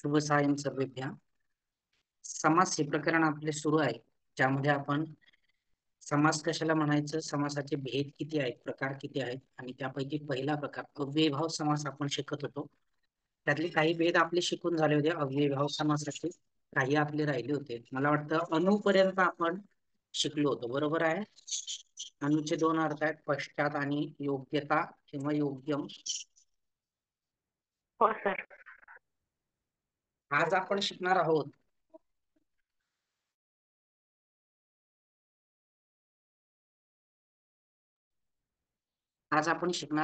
शुभ सायं सर्वेभ्य. समास हे प्रकरण आपले सुरू आहे, ज्यामध्ये आपण समास कशाला म्हणायचं, समासाचे भेद किती आहेत, प्रकार किती आहेत, आणि त्यापैकी पहिला प्रकार अव्ययीभाव समास आपण शिकत होतो. त्यातले काही भेद आपले शिकून झाले होते. अव्ययीभाव समासाचे काही आपले राहिले होते. मला वाटतं अनुपर्यंत आपण शिकलो होतो, बरोबर आहे. अनुचे दोन अर्थ आहेत, पश्चात आणि योग्यता किंवा योग्यम. हो सर. आज आपण शिकणार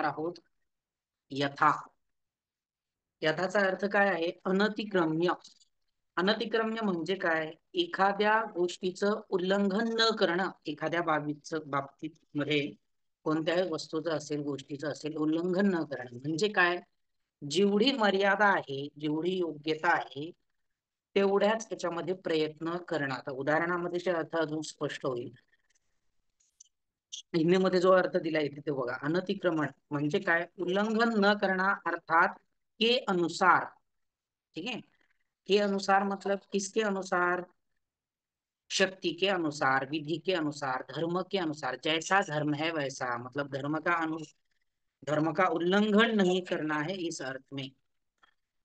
आहोत यथा. यथाचा अर्थ काय आहे? अनतिक्रम्य. अनतिक्रम्य म्हणजे काय? एखाद्या गोष्टीचं उल्लंघन न करणं. एखाद्या बाबतीत मध्ये कोणत्याही वस्तूचं असेल, गोष्टीचं असेल, उल्लंघन न करणं म्हणजे काय? जेवढी मर्यादा आहे, जेवढी योग्यता आहे, तेवढ्याच त्याच्यामध्ये प्रयत्न करणं. आता उदाहरणामध्ये अर्थ अजून स्पष्ट होईल. हिंदीमध्ये जो अर्थ दिलाय तिथे बघा, अनतिक्रमण म्हणजे काय? उल्लंघन न करना, अर्थात के अनुसार. ठीक है, के अनुसार मतलब किसके अनुसार? शक्ति के अनुसार, विधि के अनुसार, धर्म के अनुसार. जैसा धर्म है वैसा, मतलब धर्म का उल्लंघन नहीं करना है इस अर्थ में.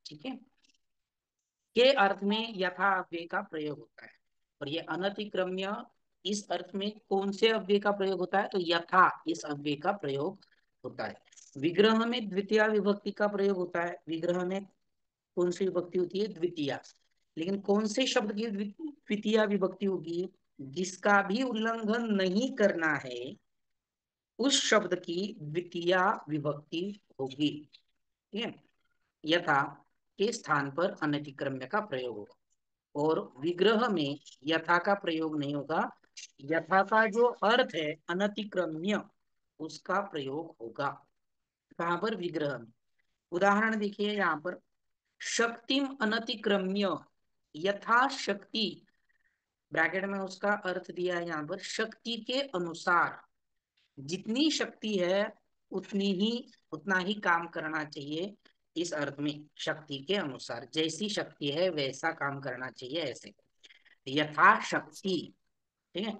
ठीक है, के अर्थ में यथा अव्यय का प्रयोग होता है. और ये अनतिक्रम्य इस अर्थ में कौन से अव्यय का प्रयोग होता है? तो यथा इस अव्यय का प्रयोग होता है. विग्रह में द्वितीय विभक्ति का प्रयोग होता है. विग्रह में कौन सी विभक्ति होती है? द्वितीय. लेकिन कौन से शब्द की द्वितीय विभक्ति होगी? जिसका भी उल्लंघन नहीं करना है उस शब्द की द्वितीय विभक्ति होगी. ठीक है, यथा के स्थान पर अनतिक्रम्य का प्रयोग होगा. और विग्रह में यथा का प्रयोग नहीं होगा. यथा का जो अर्थ है अनतिक्रम्य, उसका प्रयोग होगा. कहां पर? विग्रह में. उदाहरण देखिए यहाँ पर, शक्तिम अनतिक्रम्य यथा शक्ति, ब्रैकेट में उसका अर्थ दिया है यहाँ पर, शक्ति के अनुसार. जितनी शक्ति है उतना ही काम करना चाहिए. इस अर्थ में शक्ति के अनुसार, जैसी शक्ति है वैसा काम करना चाहिए, ऐसे. यथा शक्ति. ठीक है,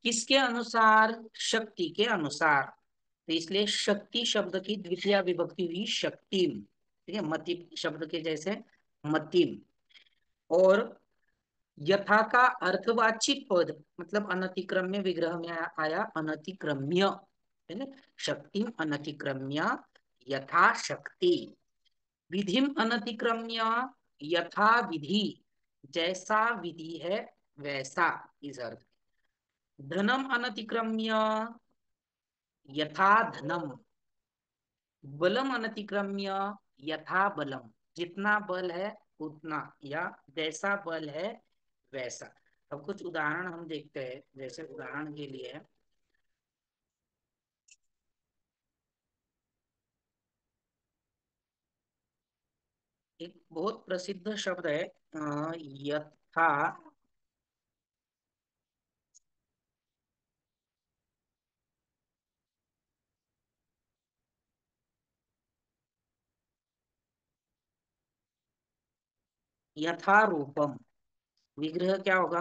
किसके अनुसार? शक्ति के अनुसार. तो इसलिए शक्ति शब्द की द्वितीय विभक्ति हुई शक्तिम. ठीक है, मति शब्द के जैसे मतिम. और यथा का अर्थवाची पद मतलब अनतिक्रम्य, विग्रह में आया अनतिक्रम्य. है ना, शक्तिम अनतिक्रम्य यथा शक्ति. विधिम अनतिक्रम्य यथा विधि, जैसा विधि है वैसा, इस अर्थ. धनम अनतिक्रम्य यथा धनम. बलम अनतिक्रम्य यथा बलम, जितना बल है उतना, या जैसा बल है वैसा. अब कुछ उदाहरण हम देखते हैं. जैसे उदाहरण के लिए एक बहुत प्रसिद्ध शब्द है यथा. यथा रूपम. विग्रह क्या होगा?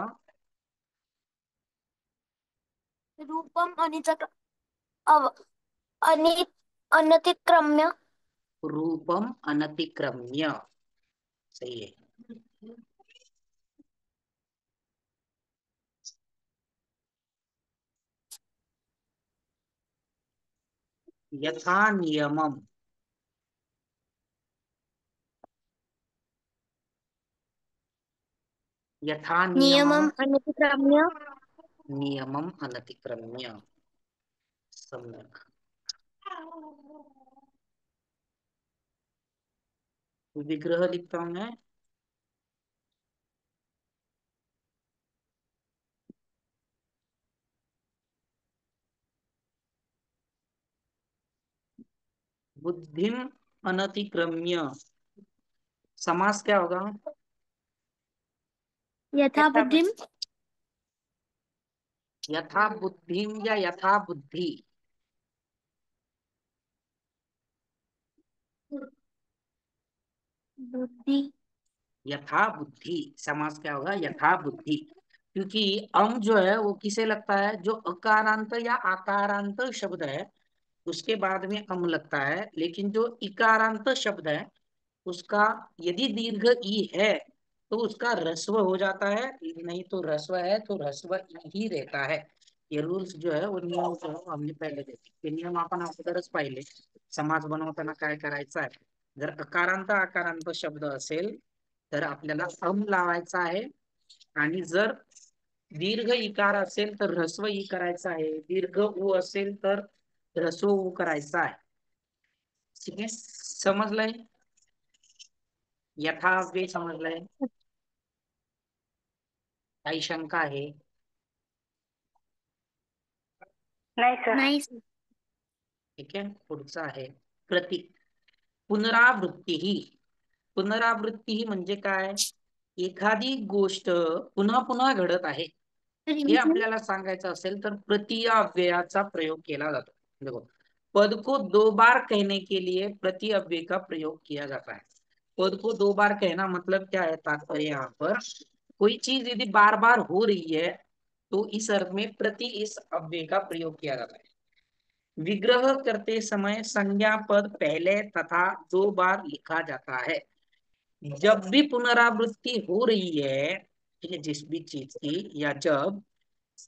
रूपम अनतिक्रम्य. रूपम अनतिक्रम्य, सही है. यथा नियमम. यथा नियमम. नियमम अनतिक्रम्य. नियमम अनतिक्रम्य. सम्यक. विग्रह लिखता हूं मैं. बुद्धिम अनतिक्रम्य. समास क्या होगा? यथा बुद्धिम. यथा बुद्धिम या यथा बुद्धि? बुद्धि. यथा बुद्धि, समास क्या होगा, यथा बुद्धि। क्योंकि अम जो है वो किसे लगता है, जो अकारांत या आकारांत शब्द है उसके बाद में अम लगता है, लेकिन जो इकारांत शब्द है उसका यदि दीर्घ ई है तो उसका ह्रस्व हो जाता है, नहीं तो ह्रस्व है तो ह्रस्व ई ही रहता है। हे रूल्स जो आहे, नियम जो आहे आम्ही पहिले देतो, ते नियम आपण अगोदरच पाहिले। समाज बनवताना काय करायचं आहे, जर अकारांत आकारांत शब्द असेल तर आपल्याला अम लावायचा आहे, आणि जर दीर्घ इकार असेल तर ह्रस्व ई करायचा आहे, दीर्घ उ असेल तर ह्रस्व उ करायचा आहे। ठीक आहे, समजलंय? यथाव्यय समजलंय? काही शंका आहे? नाही सर. नाही सर. ठीक आहे, पुढचं आहे प्रति। पुनरावृत्ती ही, पुनरावृत्ती ही म्हणजे काय, एखादी गोष्ट पुन्हा पुन्हा घडत आहे हे आपल्याला सांगायचं असेल तर प्रति या अव्ययाचा प्रयोग केला जातो। देखो, पद को दो बार कहने के लिए प्रति अव्यय का प्रयोग किया जाता है। पद को दो बार कहना मतलब क्या है, तात्पर्य यहाँ पर कोई चीज यदि बार बार हो रही है तो इस अर्थ में प्रति इस अव्यय का प्रयोग किया जाता है। विग्रह करते समय संज्ञा पद पहले तथा दो बार लिखा जाता है। जब भी पुनरावृत्ति हो रही है, ठीक है, जिस भी चीज की, या जब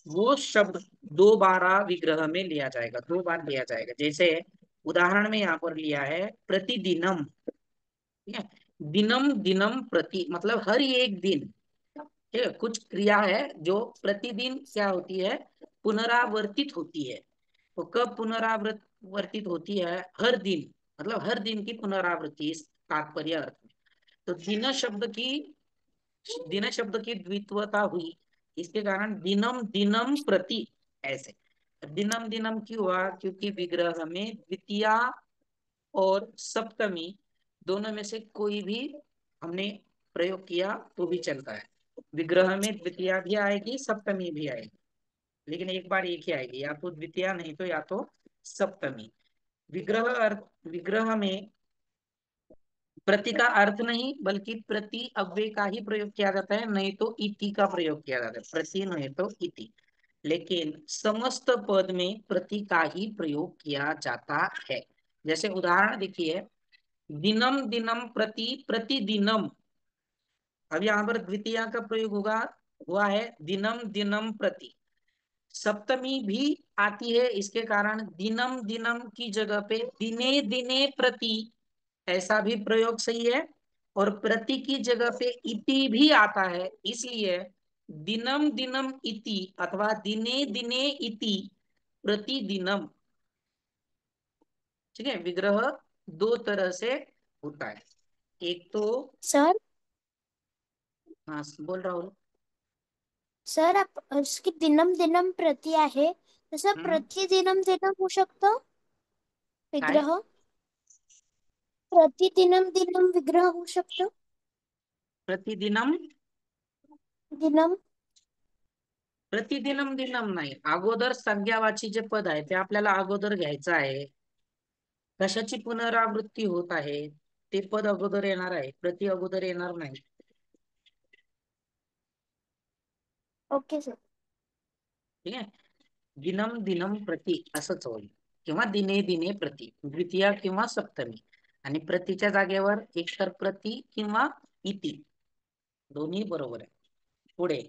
वो शब्द दो बारा विग्रह में लिया जाएगा, दो बार लिया जाएगा। जैसे उदाहरण में यहाँ पर लिया है प्रतिदिनम, ठीक है, दिनम दिनम प्रति मतलब हर एक दिन, ठीक है, कुछ क्रिया है जो प्रतिदिन क्या होती है, पुनरावर्तित होती है। तो कब पुनरावर्तित होती है, हर दिन, मतलब हर दिन की पुनरावृत्ति, इस तात्पर्य अर्थ में। तो दिन शब्द की द्वित्वता हुई, इसके कारण दिनम दिनम प्रति, ऐसे। दिनम दिनम क्यों हुआ, क्योंकि विग्रह में द्वितीया और सप्तमी दोनों में से कोई भी हमने प्रयोग किया तो भी चलता है। विग्रह में द्वितीया भी आएगी, सप्तमी भी आएगी, लेकिन एक बार एक ही आएगी, या तो द्वितीया नहीं तो या तो सप्तमी। विग्रह में प्रति का अर्थ नहीं बल्कि प्रति अव्यय का ही प्रयोग किया जाता है, नहीं तो इति का प्रयोग किया जाता है, प्रति नहीं तो इति। लेकिन समस्त पद में प्रति का ही प्रयोग किया जाता है। जैसे उदाहरण देखिए, दिनम दिनम प्रति प्रतिदिनम, अब यहाँ पर द्वितीया का प्रयोग होगा, हुआ है दिनम दिनम प्रति। सप्तमी भी आती है, इसके कारण दिनम दिनम की जगह पे दिने दिने प्रति, ऐसा भी प्रयोग सही है। और प्रति की जगह पे इति भी आता है, इसलिए दिनम दिनम इति अथवा दिने दिने इति प्रतिदिनम। ठीक है, विग्रह दो तरह से होता है, एक तो, सर. हाँ बोल रहा हूँ। सर, उसकी दिनम दिनम प्रति आहे, तसं हम्म, प्रतिदिनम दिनम होऊ शकतं काय, विग्रह. प्रतिदिनम दिनम विग्रह होऊ शकतं. प्रतिदिनम, दिनम. प्रतिदिनम दिनम नाही, अगोदर संज्ञावाची जे पद आहे ते आपल्याला अगोदर घ्यायचं आहे। कशाची पुनरावृत्ती होत आहे ते पद अगोदर येणार आहे, प्रति अगोदर येणार नाही। Okay sir. ठीक आहे, दिनम दिनम प्रति असंच होईल, किंवा दिने दिने प्रति, द्वितीया किंवा सप्तमी। आणि प्रतीच्या जागेवर एकतर प्रति किंवा इति, दोन्ही बरोबर आहे। पुढे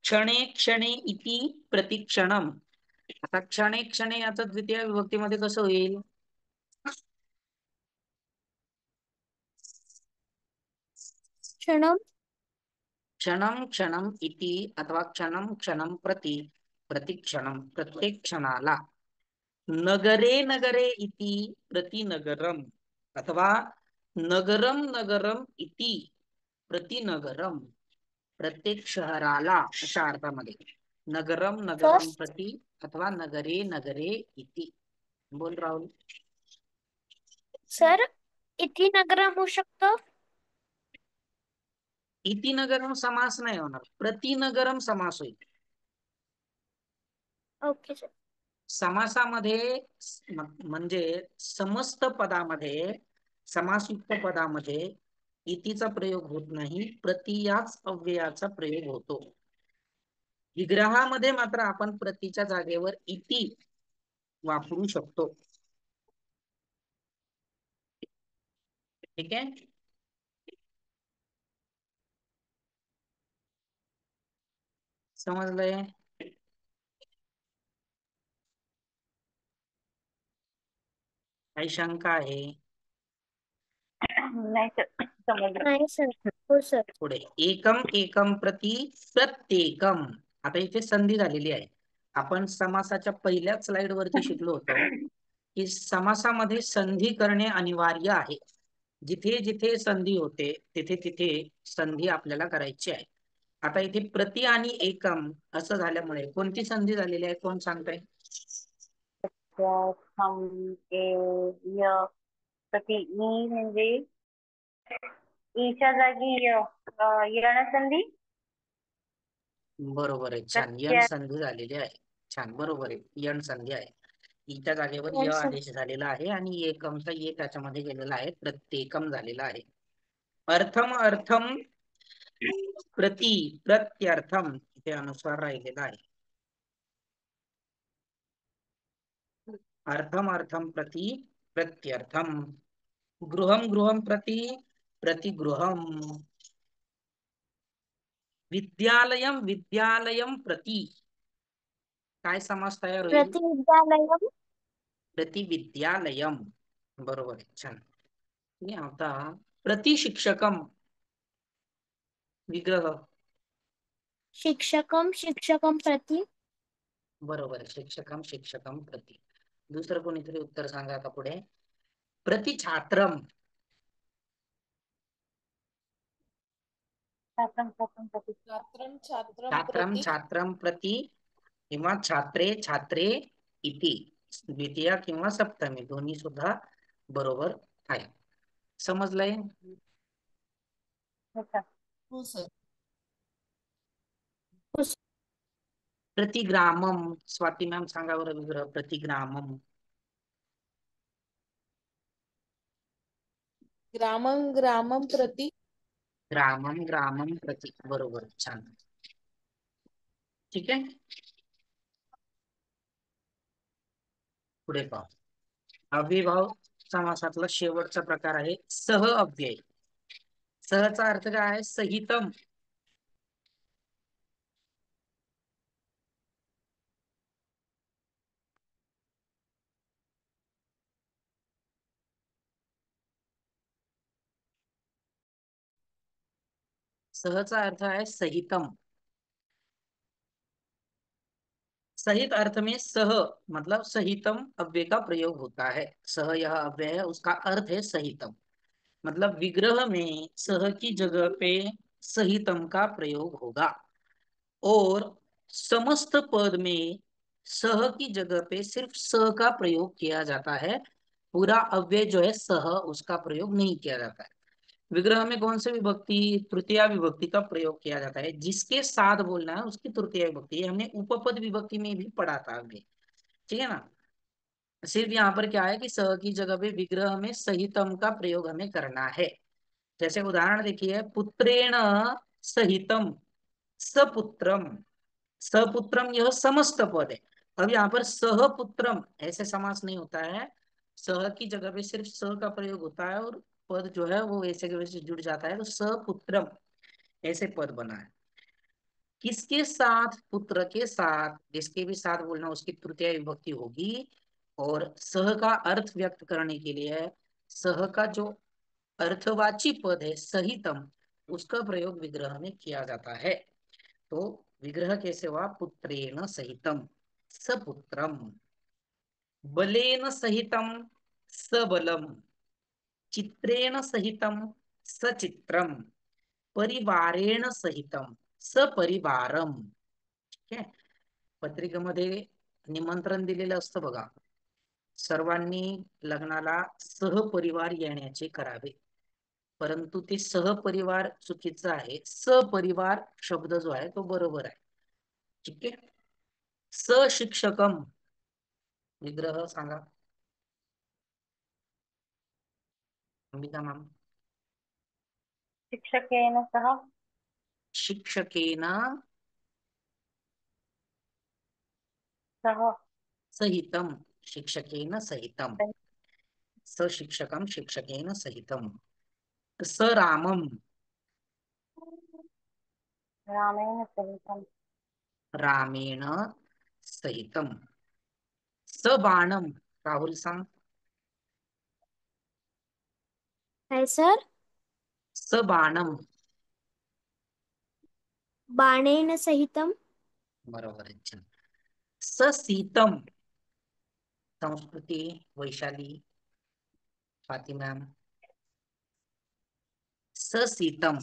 क्षणे क्षणे इति प्रतिक्षणम। आता क्षणे क्षणे याचं द्वितीय विभक्तीमध्ये कसं होईल, क्षणम. क्षणम क्षणम इति अथवा क्षणम क्षणम प्रति प्रतिक्षणम, प्रत्येक क्षणाला। नगरे नगरे इति प्रतिनगरम, अथवा नगरम नगरम इति प्रतिनगरम, प्रत्येक शहराला, अशा अर्थामध्ये नगरम सर. नगरम प्रति अथवा नगरे नगरे इति। बोल राहुल। सर, इथे नगरम होऊ शकतं. इति नगरम समास नाही होणार, प्रतिनगरम समास होईल। Okay sir. समासामध्ये म्हणजे समस्त पदामध्ये, समासयुक्त पदामध्ये इतीचा प्रयोग होत नाही, प्रति याच अव्ययाचा प्रयोग होतो. विग्रहामध्ये मात्र आपण प्रतीच्या जागेवर इति वापरू शकतो. ठीक आहे. समजलंय? काही शंका आहे? नाही सर, समजलं. नाही सर. हो सर. पुढे एकम एकम प्रति प्रत्येकम. आता इथे संधी झालेली आहे. आपण समासाच्या पहिल्याच स्लाइड वरती शिकलो होतो की समासामध्ये संधी करणे अनिवार्य आहे. जिथे जिथे संधी होते तिथे तिथे संधी आपल्याला करायची आहे. आता इथे प्रति आणि एकम असं झाल्यामुळे कोणती संधी झालेली आहे, कोण सांगताय? हम ए य प्रति ई म्हणजे ईच्या जागी यण संधी. बरोबर आहे, छान. यण प्रत्या संधी झालेली आहे. छान, बरोबर आहे, यण संधी आहे. ईच्या जागेवर य Yes, sir. आदेश झालेला आहे आणि एकमचा ये त्याच्यामध्ये गेलेला आहे, प्रत्येकम झालेला आहे. अर्थम अर्थम प्रति प्रत्यर्थम इथे अनुस्वार राहिलेला आहे. अर्थम अर्थम प्रति प्रत्यर्थम. गृहम गृहम प्रति प्रतिगृहम. विद्यालयम विद्यालयम प्रति काय समास तयार होईल? प्रतिविद्यालयम. प्रतिविद्यालयम. बरोबर आहे, छान. आणि आता प्रतिशिक्षकम विग्रह. शिक्षकम शिक्षकम प्रति. बरोबर आहे, शिक्षकम शिक्षकम प्रति. दुसरं कोणीतरी उत्तर सांगा आता पुढे. प्रतिछात्रम. छात्रम छात्रम प्रति. छात्रं छात्रं छात्रम प्रति छात्रम प्रति किंवा छात्रे छात्रे इति. द्वितीय किंवा सप्तमी दोन्ही सुद्धा बरोबर आहे. समजलंय? हो सर. हो सर. प्रतिग्रामम. स्वाती मॅम सांगा बरं विग्रह. प्रतिग्रामम. ग्रामं ग्रामं प्रति ग्रामम ग्रामम प्रति. बरोबर, छान. ठीक आहे. पुढे पाहू. अव्ययभाव समासातला शेवटचा प्रकार आहे सह अव्यय. सहचा अर्थ काय आहे? सहितम. सहचा अर्थ है सहितम. सहित अर्थ में सह मतलब सहितम अव्यय का प्रयोग होता है. सह यह अव्यय है, उसका अर्थ है सहितम. मतलब विग्रह में सह की जगह पे सहितम का प्रयोग होगा और समस्त पद में सह की जगह पे सिर्फ स का प्रयोग किया जाता है. पूरा अव्यय जो है सह उसका प्रयोग नहीं किया जाता है. विग्रह में कौन सी विभक्ति? तृतीया विभक्ति का प्रयोग किया जाता है. जिसके साथ बोलना है उसकी तृतीया विभक्ति. ये हमने उपपद विभक्ति में भी पढ़ा था अभी. ठीक है ना. सिर्फ यहाँ पर क्या है कि स की जगह पे विग्रह में सहितम का प्रयोग हमें करना है. जैसे उदाहरण देखिए, पुत्रेण सहितम सपुत्रम. सपुत्रम यह समस्त पद है. अब यहाँ पर सहपुत्रम ऐसे समास नहीं होता है. सह की जगह पे सिर्फ स का प्रयोग होता है और पद जो है वो ऐसे के वैसे जुड़ जाता है. तो सपुत्रम ऐसे पद बना है. किसके साथ? पुत्र के साथ. जिसके भी साथ बोलना उसकी तृतीय विभक्ति होगी. और सह का अर्थ व्यक्त करने के लिए सह का जो अर्थवाची पद है सहितम उसका प्रयोग विग्रह में किया जाता है. तो विग्रह कैसे हुआ? पुत्रेण सहितम सपुत्रम. बलेन सहितम सबलम. चित्रेण सहितम सचित्रम. परिवारेण सहितम सपरिवारम. ठीक आहे. पत्रिकेमध्ये निमंत्रण दिलेलं असतं बघा. सर्वांनी लग्नाला सहपरिवार येण्याचे करावे. परंतु ते सहपरिवार चुकीचं आहे. सपरिवार शब्द जो आहे तो बरोबर आहे. ठीक आहे. सशिक्षकम विग्रह सांगा अंबिका मॅम. शिक्षकेन सह शिक्षकेन सह सहितं शिक्षकेन सहितं सशिक्षकं शिक्षकेन सहितं सरामं रामेण सहितं रामेण सहितं सबाणं राहुल सांग काय सर? सबाणं बाणेन सहितं बरोबर आहे छान. ससीतं संस्कृती वैशाली स्वाती मॅम ससीतं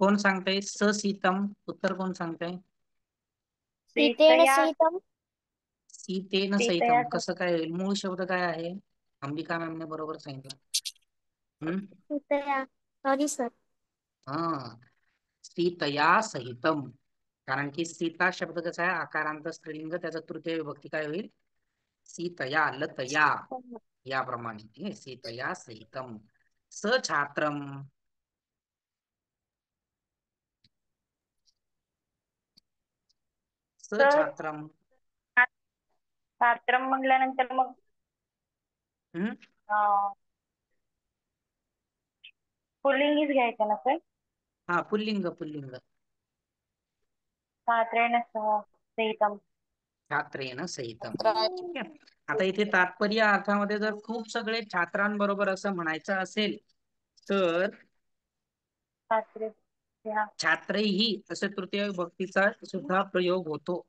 कोण सांगतंय ससीतं उत्तर कोण सांगतंय सीतेन सीतया सहितं सीतेन सीतया सहितं कसं काय होईल मूळ शब्द काय आहे अंबिका मॅमने बरोबर सांगितलं हम्म सीतया सॉरी सर. हा सीतया सहितम कारण की सीता शब्द कसा आहे आकारांत स्त्रीलिंग त्याचा तृतीय विभक्ती काय होईल सीतया लतया याप्रमाणे ठीक आहे सीतया सहितम सछात्रम तर सछात्रम छात्रम म्हटल्यानंतर मग हम्म अं, पुल्लिंगीच घ्यायचं ना सर. हा पुल्लिंग पुल्लिंग छात्रेण सह सहितं छात्रेन सहितम छात्राय ठीक आहे आता इथे तात्पर्य अर्थामध्ये जर खूप सगळे छात्रांबरोबर असं म्हणायचं असेल तर छात्रे ह्या छात्रैही असे तृतीय विभक्तीचा सुद्धा प्रयोग होतो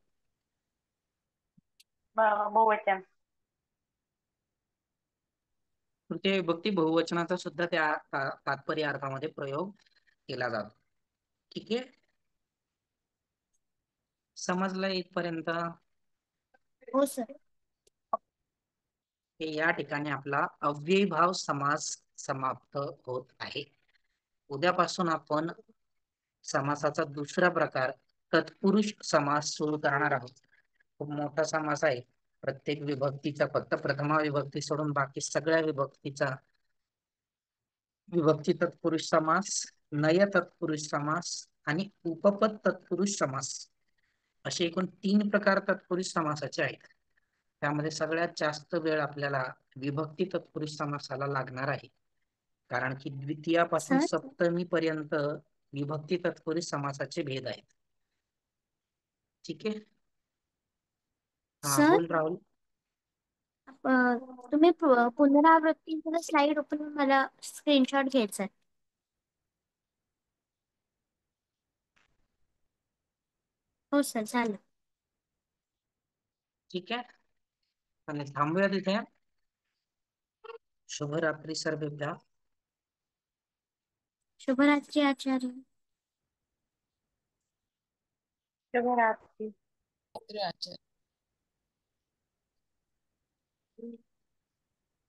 बहुवचन तृतीय विभक्ती बहुवचनाचा सुद्धा त्या तात्पर्य अर्थामध्ये प्रयोग केला जातो ठीक आहे समजलं इथपर्यंत हो सर. हे या ठिकाणी आपला अव्ययीभाव समास समाप्त होत आहे उद्यापासून आपण समासाचा दुसरा प्रकार तत्पुरुष समास सुरू करणार आहोत खूप मोठा समास आहे प्रत्येक विभक्तीचा फक्त प्रथमा विभक्ती सोडून बाकी सगळ्या विभक्तीचा विभक्ती तत्पुरुष समास नय तत्पुरुष समास आणि उपपद तत्पुरुष समास असे एकूण 3 प्रकार तत्पुरुष समासाचे आहेत त्यामध्ये सगळ्यात जास्त वेळ आपल्याला विभक्ती तत्पुरुष समासाला लागणार आहे कारण की द्वितीयापासून सर सप्तमी पर्यंत विभक्ती तत्पुरुष समासाचे भेद आहेत ठीक आहे हा सर बोल राहुल तुम्ही पुनरावृत्ती स्लाइड ओपन मला स्क्रीनशॉट घ्यायचा आहे. हो सर झालं. ठीक आहे आणि थांबूया तिथे शुभरात्री सर्वेभ्या शुभरात्री आचार्य. शुभरात्री. छात्राय